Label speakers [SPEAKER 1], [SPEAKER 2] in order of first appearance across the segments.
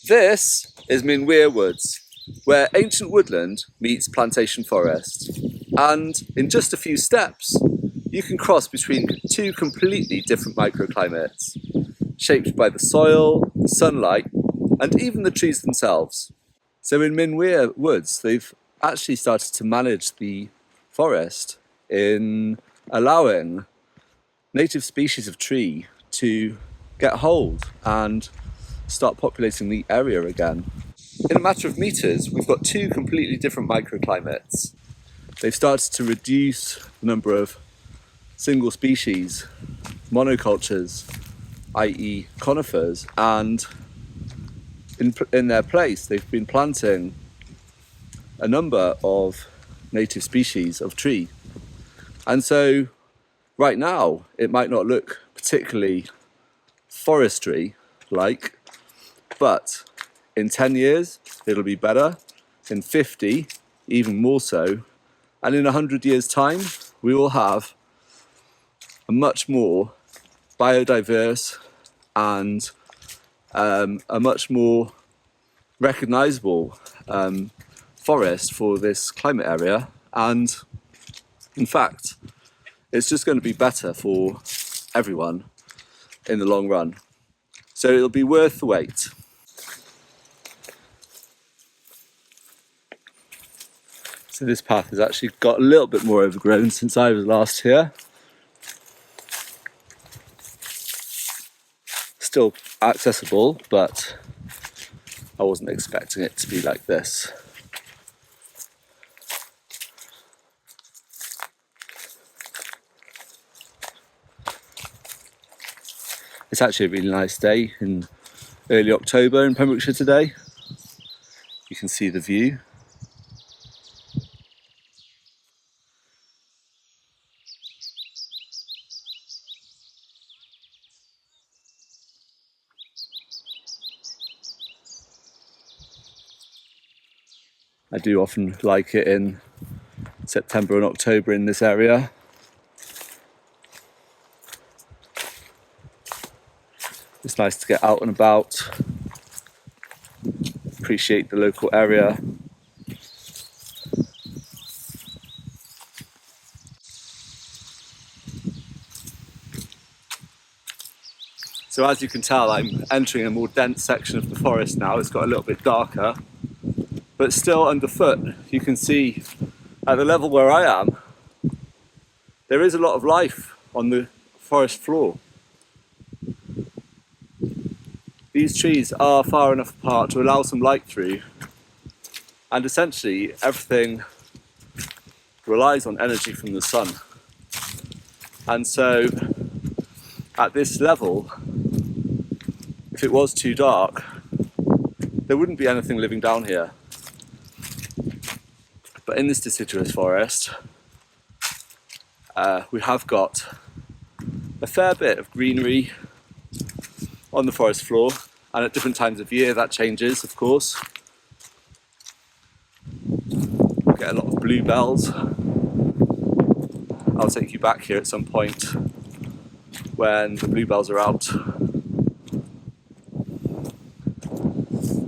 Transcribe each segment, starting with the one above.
[SPEAKER 1] This is Minwear Woods, where ancient woodland meets plantation forest. And in just a few steps, you can cross between two completely different microclimates, shaped by the soil, the sunlight, and even the trees themselves. So in Minwear Woods, they've actually started to manage the forest in allowing native species of tree to get hold and start populating the area again. In a matter of meters, we've got two completely different microclimates. They've started to reduce the number of single species, monocultures, i.e. conifers, and in their place they've been planting a number of native species of tree. And so right now it might not look particularly forestry-like, but in 10 years it'll be better, in 50 even more so, and in 100 years time we will have a much more biodiverse and a much more recognisable forest for this climate area. And in fact it's just going to be better for everyone in the long run. So it'll be worth the wait. So this path has actually got a little bit more overgrown since I was last here. Still accessible, but I wasn't expecting it to be like this. It's actually a really nice day in early October in Pembrokeshire today. You can see the view. I do often like it in September and October in this area. It's nice to get out and about, appreciate the local area. So as you can tell, I'm entering a more dense section of the forest now. It's got a little bit darker, but still underfoot you can see at the level where I am, there is a lot of life on the forest floor. These trees are far enough apart to allow some light through, and essentially everything relies on energy from the sun. And so at this level, if it was too dark, there wouldn't be anything living down here. But in this deciduous forest, we have got a fair bit of greenery on the forest floor, and at different times of year that changes, of course. We get a lot of bluebells. I'll take you back here at some point when the bluebells are out.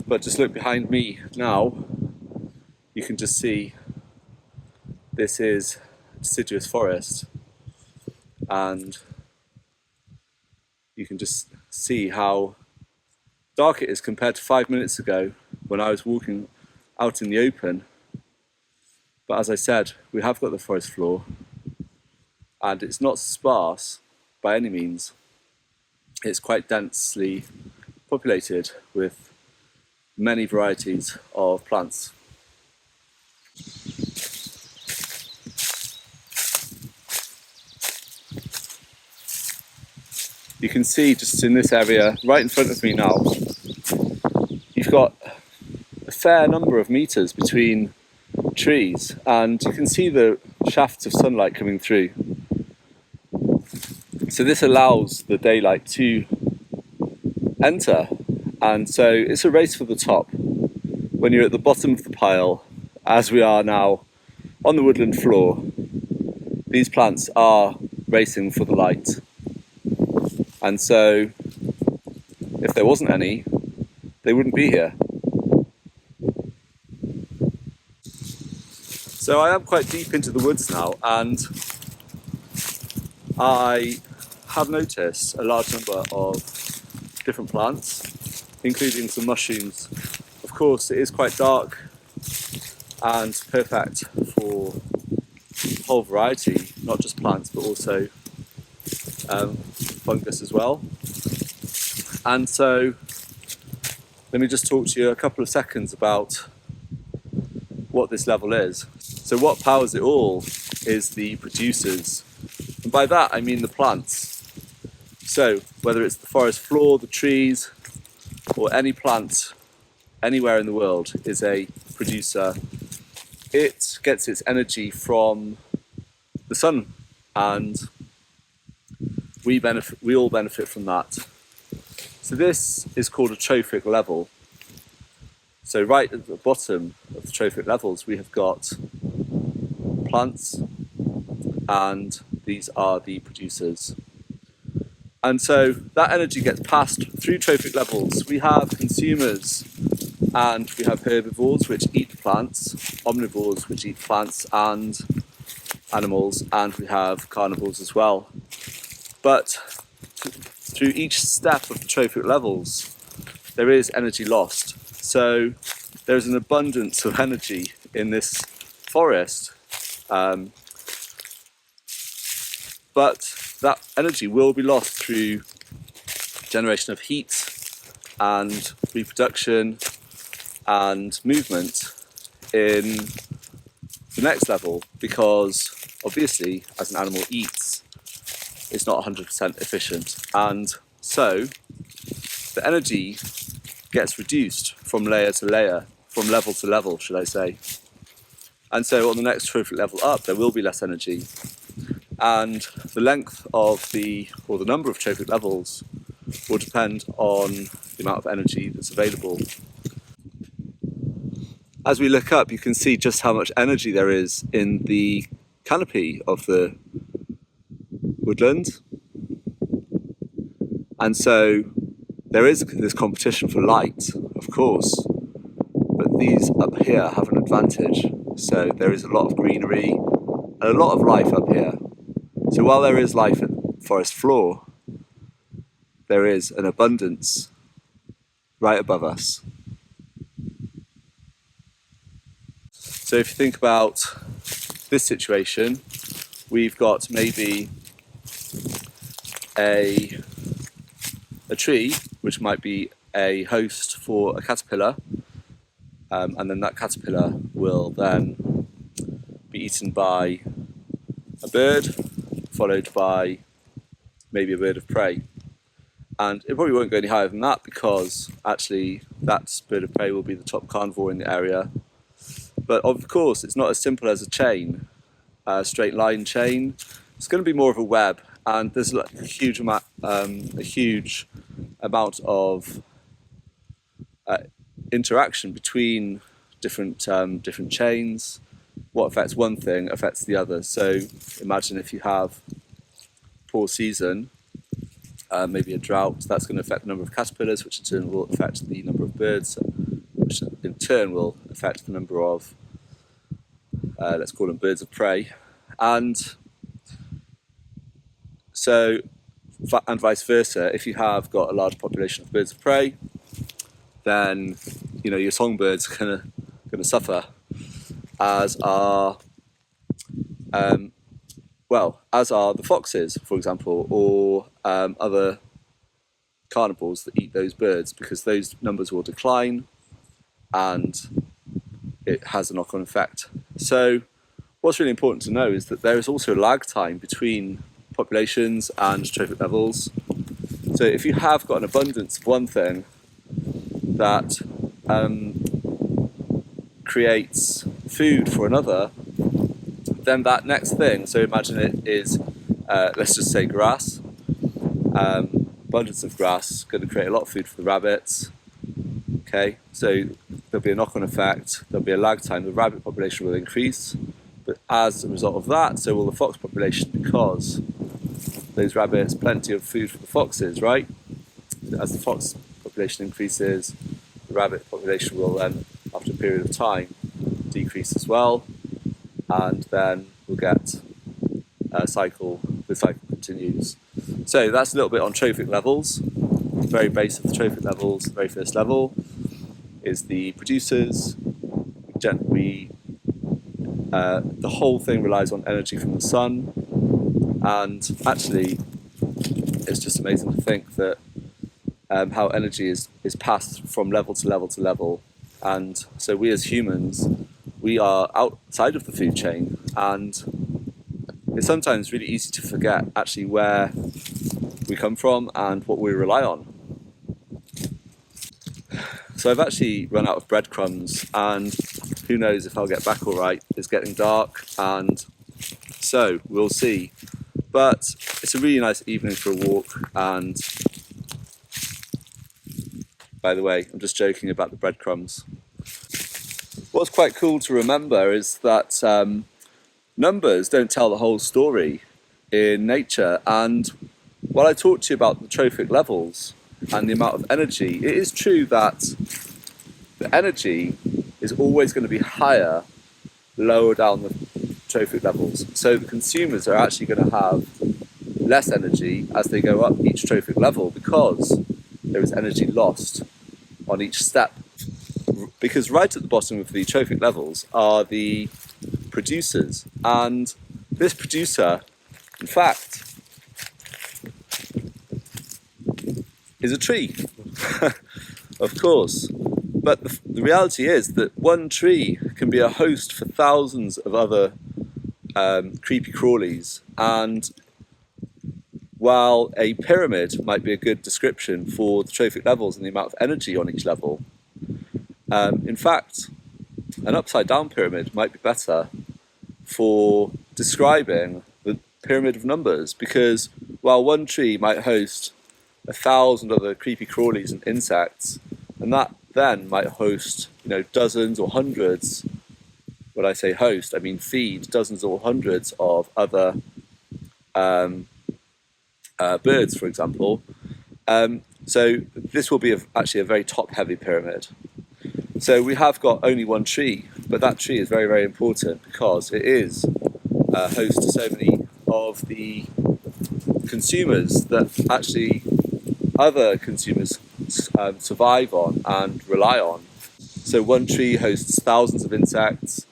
[SPEAKER 1] But just look behind me now, you can just see this is deciduous forest, and you can just see how dark it is compared to 5 minutes ago when I was walking out in the open. But as I said, we have got the forest floor, and it's not sparse by any means. It's quite densely populated with many varieties of plants. You can see just in this area right in front of me now, you've got a fair number of meters between trees, and you can see the shafts of sunlight coming through. So this allows the daylight to enter, and so it's a race for the top. When you're at the bottom of the pile, as we are now on the woodland floor, these plants are racing for the light. And so if there wasn't any, they wouldn't be here. So I am quite deep into the woods now, and I have noticed a large number of different plants, including some mushrooms. Of course, it is quite dark and perfect for a whole variety, not just plants but also fungus as well. And so let me just talk to you a couple of seconds about what this level is. So what powers it all is the producers, and by that I mean the plants. So whether it's the forest floor, the trees, or any plant anywhere in the world is a producer. It gets its energy from the sun, and we all benefit from that. So this is called a trophic level. So right at the bottom of the trophic levels we have got plants, and these are the producers. And so that energy gets passed through trophic levels. We have consumers, and we have herbivores which eat plants, omnivores which eat plants and animals, and we have carnivores as well. But through each step of the trophic levels there is energy lost. So there's an abundance of energy in this forest, but that energy will be lost through generation of heat and reproduction and movement in the next level, because obviously as an animal eats, it's not 100% efficient, and so the energy gets reduced from layer to layer, from level to level, should I say. And so on the next trophic level up there will be less energy, and the length of the number of trophic levels will depend on the amount of energy that's available. As we look up you can see just how much energy there is in the canopy of the woodland, and so there is this competition for light, of course, but these up here have an advantage. So there is a lot of greenery and a lot of life up here. So while there is life at the forest floor, there is an abundance right above us. So if you think about this situation, we've got maybe a tree which might be a host for a caterpillar, and then that caterpillar will then be eaten by a bird, followed by maybe a bird of prey. And it probably won't go any higher than that, because actually that bird of prey will be the top carnivore in the area. But of course it's not as simple as a chain, a straight line chain. It's going to be more of a web, and there's a huge amount of interaction between different chains. What affects one thing affects the other. So imagine if you have a poor season, maybe a drought, that's going to affect the number of caterpillars, which in turn will affect the number of birds, which in turn will affect the number of, let's call them birds of prey. And so, and vice versa, if you have got a large population of birds of prey, then your songbirds are going to suffer, as are the foxes, for example, or other carnivores that eat those birds, because those numbers will decline and it has a knock-on effect. So what's really important to know is that there is also a lag time between populations and trophic levels. So if you have got an abundance of one thing that creates food for another, then that next thing, so imagine it is, let's just say grass, abundance of grass, going to create a lot of food for the rabbits. Okay, so there'll be a knock-on effect, there'll be a lag time, the rabbit population will increase, but as a result of that, so will the fox population, because those rabbits, plenty of food for the foxes, right? As the fox population increases, the rabbit population will then, after a period of time, decrease as well, and then we'll get a cycle. The cycle continues. So that's a little bit on trophic levels. The very base of the trophic levels, the very first level, is the producers. The whole thing relies on energy from the sun, and actually it's just amazing to think that how energy is passed from level to level to level. And so we as humans, we are outside of the food chain, and it's sometimes really easy to forget actually where we come from and what we rely on. So I've actually run out of breadcrumbs, and who knows if I'll get back all right. It's getting dark, and so we'll see. But it's a really nice evening for a walk, and by the way, I'm just joking about the breadcrumbs. What's quite cool to remember is that numbers don't tell the whole story in nature, and while I talked to you about the trophic levels and the amount of energy, it is true that the energy is always going to be higher lower down the trophic levels. So the consumers are actually going to have less energy as they go up each trophic level, because there is energy lost on each step. Because right at the bottom of the trophic levels are the producers, and this producer, in fact, is a tree, of course. But the reality is that one tree can be a host for thousands of other creepy crawlies, and while a pyramid might be a good description for the trophic levels and the amount of energy on each level, in fact, an upside down pyramid might be better for describing the pyramid of numbers, because while one tree might host 1,000 other creepy crawlies and insects, and that then might host, dozens or hundreds. When I say host, I mean feed dozens or hundreds of other birds, for example. So this will be actually a very top-heavy pyramid. So we have got only one tree, but that tree is very, very important because it is host to so many of the consumers that actually other consumers survive on and rely on. So one tree hosts thousands of insects,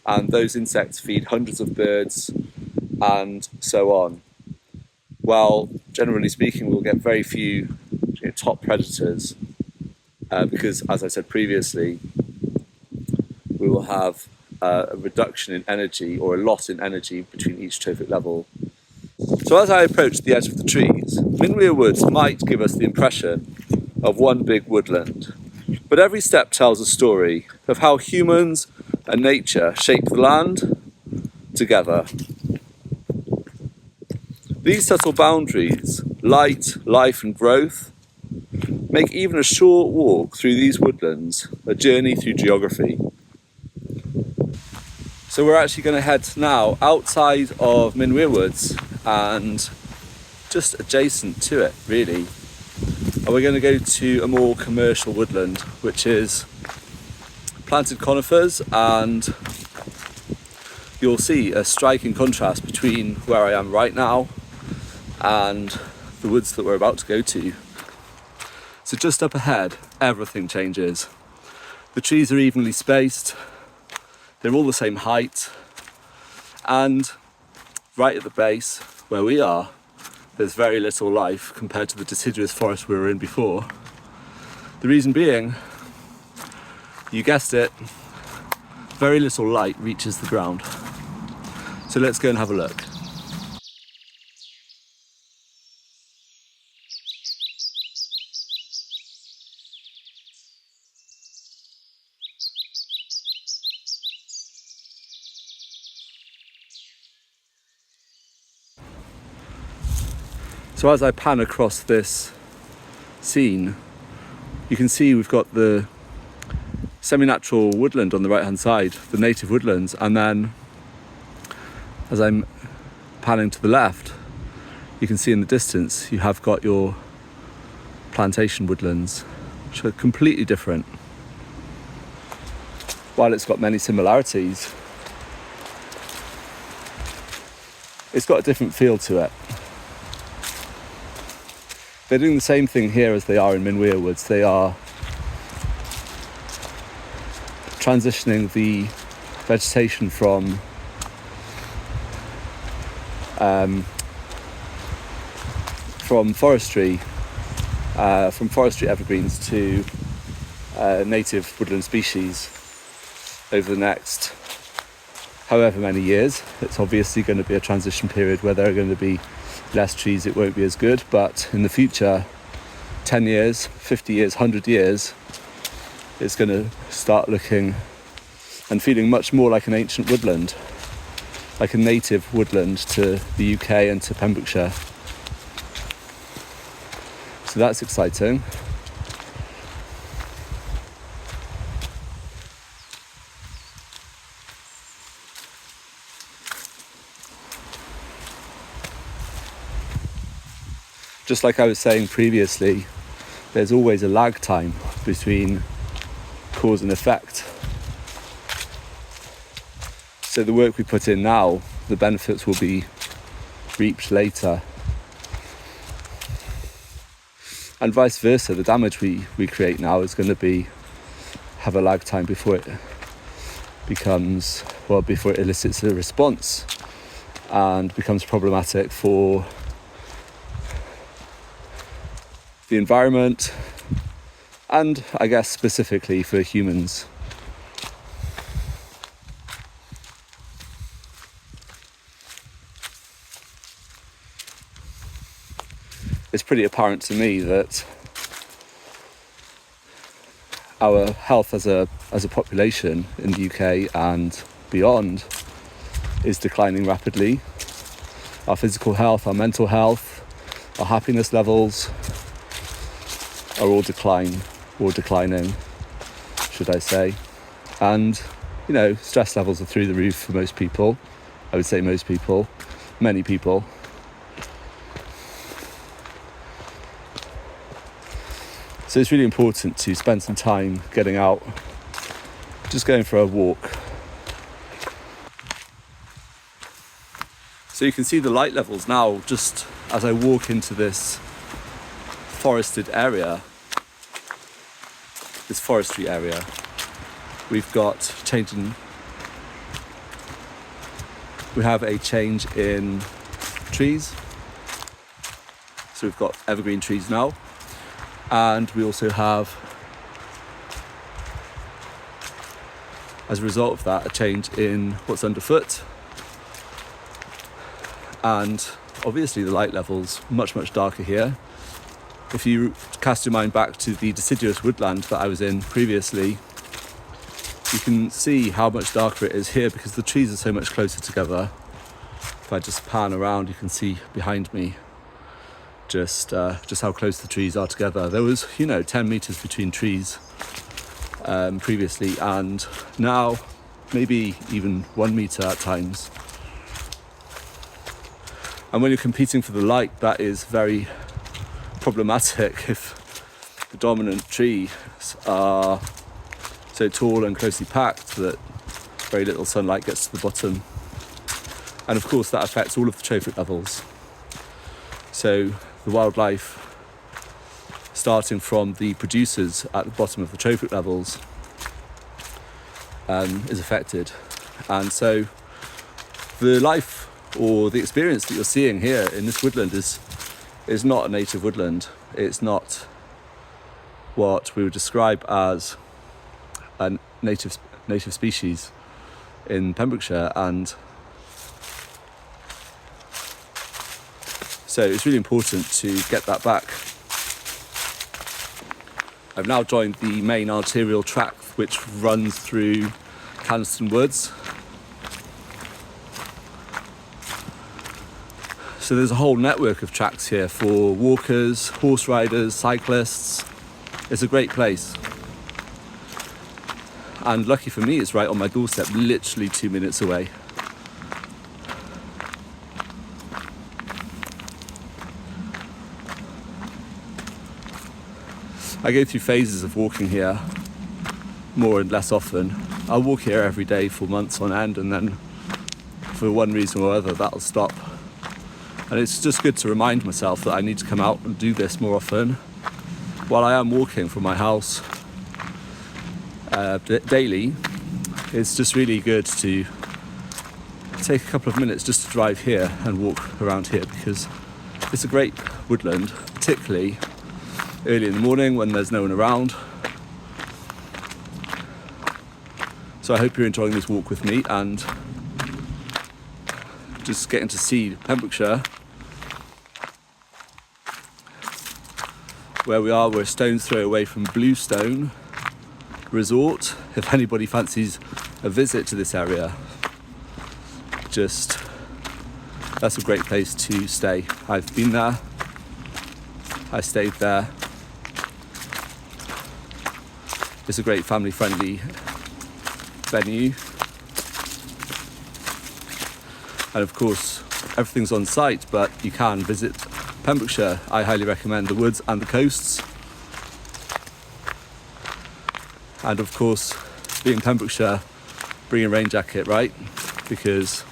[SPEAKER 1] and those insects feed hundreds of birds, and so on. Well, generally speaking, we'll get very few top predators because, as I said previously, we will have a reduction in energy or a loss in energy between each trophic level. So as I approach the edge of the trees, Minwear Woods might give us the impression of one big woodland, but every step tells a story of how humans and nature shape the land together. These subtle boundaries, light, life and growth, make even a short walk through these woodlands a journey through geography. So we're actually going to head now outside of Minwear Woods and just adjacent to it, really. And we're going to go to a more commercial woodland, which is planted conifers, and you'll see a striking contrast between where I am right now and the woods that we're about to go to. So just up ahead, everything changes. The trees are evenly spaced, they're all the same height, and right at the base where we are, there's very little life compared to the deciduous forest we were in before. The reason being, you guessed it, very little light reaches the ground. So let's go and have a look. So as I pan across this scene, you can see we've got the semi-natural woodland on the right hand side, the native woodlands, and then as I'm panning to the left, you can see in the distance you have got your plantation woodlands, which are completely different. while it's got many similarities, it's got a different feel to it. They're doing the same thing here as they are in Minwear Woods. They are transitioning the vegetation from forestry evergreens to native woodland species over the next however many years. It's obviously going to be a transition period where there are going to be less trees, it won't be as good, but in the future, 10 years, 50 years, 100 years, it's going to start looking and feeling much more like an ancient woodland, like a native woodland to the UK and to Pembrokeshire. So that's exciting. Just like I was saying previously, there's always a lag time between cause and effect. So the work we put in now, the benefits will be reaped later. And vice versa, the damage we create now is going to have a lag time before it elicits a response and becomes problematic for the environment, and I guess specifically for humans. It's pretty apparent to me that our health as a population in the UK and beyond is declining rapidly. Our physical health, our mental health, our happiness levels are all declining, should I say. And, stress levels are through the roof for most people. I would say most people, many people. So it's really important to spend some time getting out, just going for a walk. So you can see the light levels now just as I walk into this forested area, this forestry area. We have a change in trees. So we've got evergreen trees now, and we also have, as a result of that, a change in what's underfoot. And obviously the light level's much darker here. If you cast your mind back to the deciduous woodland that I was in previously, you can see how much darker it is here because the trees are so much closer together. If I just pan around, you can see behind me just how close the trees are together. There was 10 meters between trees previously, and now maybe even 1 meter at times. And when you're competing for the light, that is very problematic if the dominant trees are so tall and closely packed that very little sunlight gets to the bottom. And of course that affects all of the trophic levels. So the wildlife, starting from the producers at the bottom of the trophic levels, is affected. And so the life or the experience that you're seeing here in this woodland is not a native woodland. It's not what we would describe as a native species in Pembrokeshire, and so it's really important to get that back. I've now joined the main arterial track which runs through Canaston Woods. So there's a whole network of tracks here for walkers, horse riders, cyclists. It's a great place. And lucky for me, it's right on my doorstep, literally 2 minutes away. I go through phases of walking here. more and less often. I'll walk here every day for months on end, and then for one reason or other that'll stop. And it's just good to remind myself that I need to come out and do this more often. While I am walking from my house daily, it's just really good to take a couple of minutes just to drive here and walk around here, because it's a great woodland, particularly early in the morning when there's no one around. So I hope you're enjoying this walk with me and just getting to see Pembrokeshire. Where we are, we're a stone's throw away from Bluestone Resort. If anybody fancies a visit to this area, that's a great place to stay. I've been there, I stayed there. It's a great family friendly venue. And of course, everything's on site, but you can visit Pembrokeshire. I highly recommend the woods and the coasts. And of course, being Pembrokeshire, bring a rain jacket, right? Because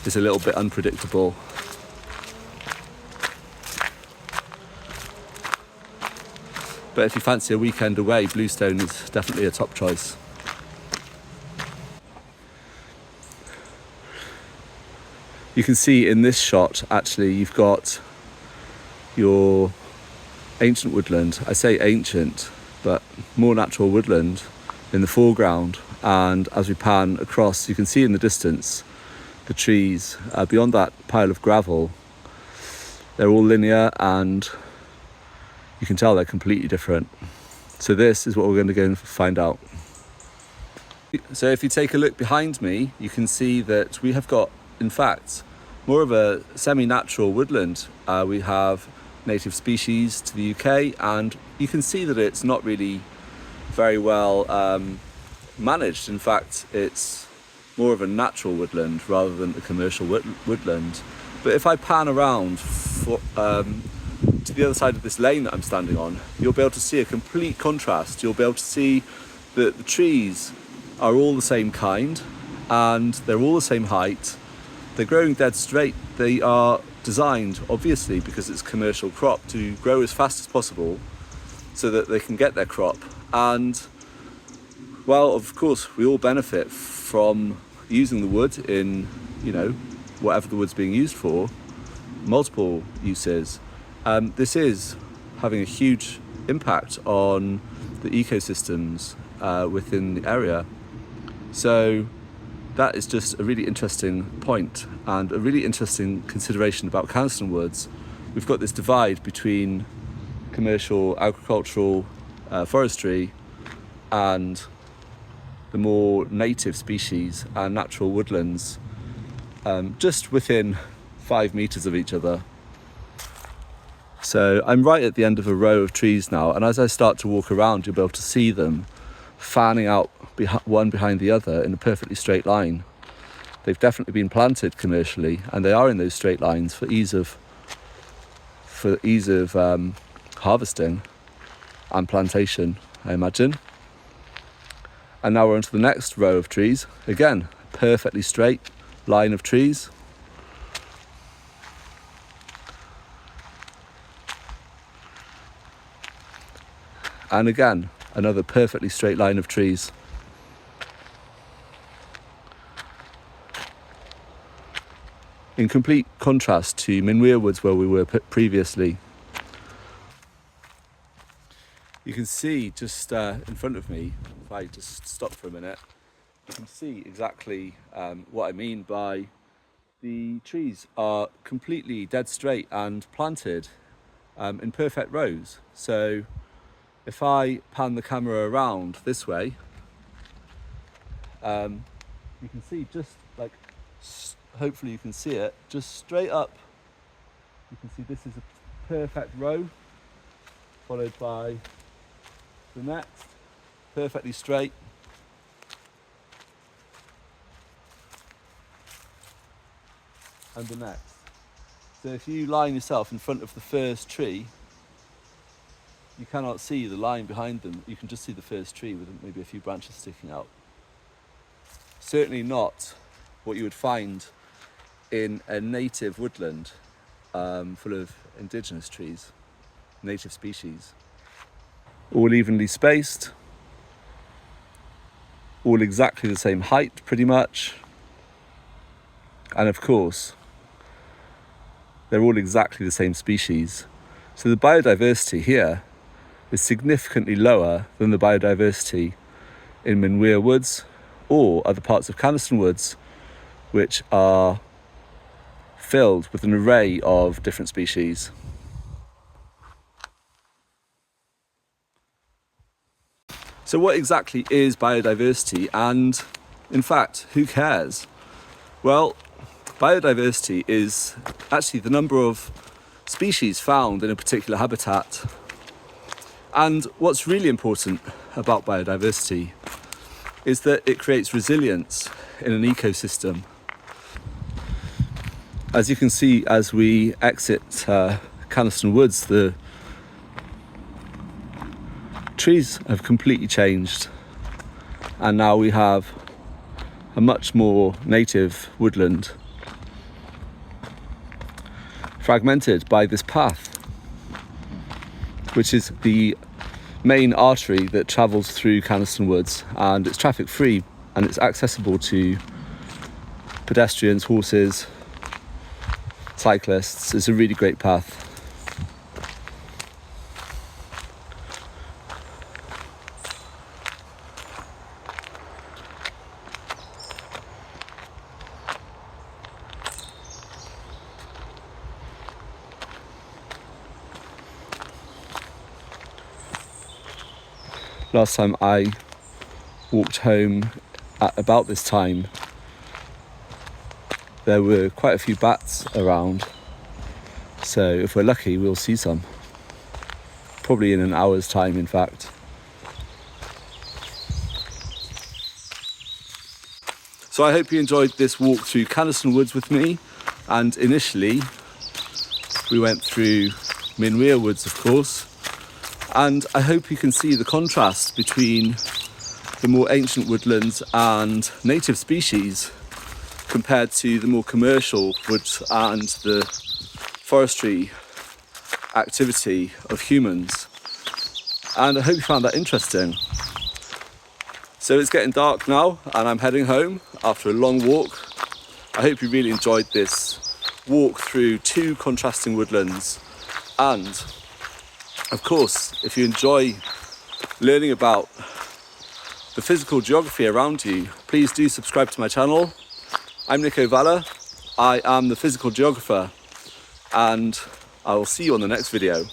[SPEAKER 1] it's a little bit unpredictable. But if you fancy a weekend away, Bluestone is definitely a top choice. You can see in this shot, actually, you've got your ancient woodland. I say ancient, but more natural woodland in the foreground. And as we pan across, you can see in the distance the trees. Beyond that pile of gravel, they're all linear, and you can tell they're completely different. So this is what we're going to go and find out. So if you take a look behind me, you can see that we have got, in fact, more of a semi-natural woodland. We have native species to the UK, and you can see that it's not really very well managed. In fact, it's more of a natural woodland rather than a commercial woodland. But if I pan around to the other side of this lane that I'm standing on, you'll be able to see a complete contrast. You'll be able to see that the trees are all the same kind and they're all the same height. They're growing dead straight. They are designed, obviously, because it's commercial crop, to grow as fast as possible so that they can get their crop. And, well, of course, we all benefit from using the wood in, whatever the wood's being used for, multiple uses. This is having a huge impact on the ecosystems within the area. So that is just a really interesting point and a really interesting consideration about Canaston Woods. We've got this divide between commercial, agricultural, forestry and the more native species and natural woodlands, just within 5 meters of each other. So I'm right at the end of a row of trees now, and as I start to walk around, you'll be able to see them fanning out one behind the other in a perfectly straight line. They've definitely been planted commercially, and they are in those straight lines for ease of harvesting and plantation, I imagine. And now we're onto the next row of trees. Again, perfectly straight line of trees. And again, another perfectly straight line of trees. In complete contrast to Minwear Woods, where we were previously. You can see just in front of me, if I just stop for a minute, you can see exactly what I mean by the trees are completely dead straight and planted in perfect rows. So if I pan the camera around this way, you can see just like, hopefully you can see it, just straight up. You can see this is a perfect row, followed by the next, perfectly straight. And the next. So if you line yourself in front of the first tree, you cannot see the line behind them. You can just see the first tree with maybe a few branches sticking out. Certainly not what you would find in a native woodland full of indigenous trees, native species. All evenly spaced, all exactly the same height pretty much, and of course they're all exactly the same species. So the biodiversity here is significantly lower than the biodiversity in Minwear Woods or other parts of Canaston Woods, which are filled with an array of different species. So what exactly is biodiversity, and in fact, who cares? Well, biodiversity is actually the number of species found in a particular habitat. And what's really important about biodiversity is that it creates resilience in an ecosystem. As you can see, as we exit Canaston Woods, the trees have completely changed, and now we have a much more native woodland, fragmented by this path, which is the main artery that travels through Canaston Woods, and it's traffic free and it's accessible to pedestrians, horses, cyclists. It's a really great path. Last time I walked home at about this time, there were quite a few bats around, so if we're lucky we'll see some, probably in an hour's time in fact. So I hope you enjoyed this walk through Canaston Woods with me, and initially we went through Minwear Woods, of course, and I hope you can see the contrast between the more ancient woodlands and native species compared to the more commercial woods and the forestry activity of humans. And I hope you found that interesting. So it's getting dark now and I'm heading home after a long walk. I hope you really enjoyed this walk through two contrasting woodlands, and of course, if you enjoy learning about the physical geography around you, please do subscribe to my channel. I'm Nico Valla, I am the physical geographer, and I will see you on the next video.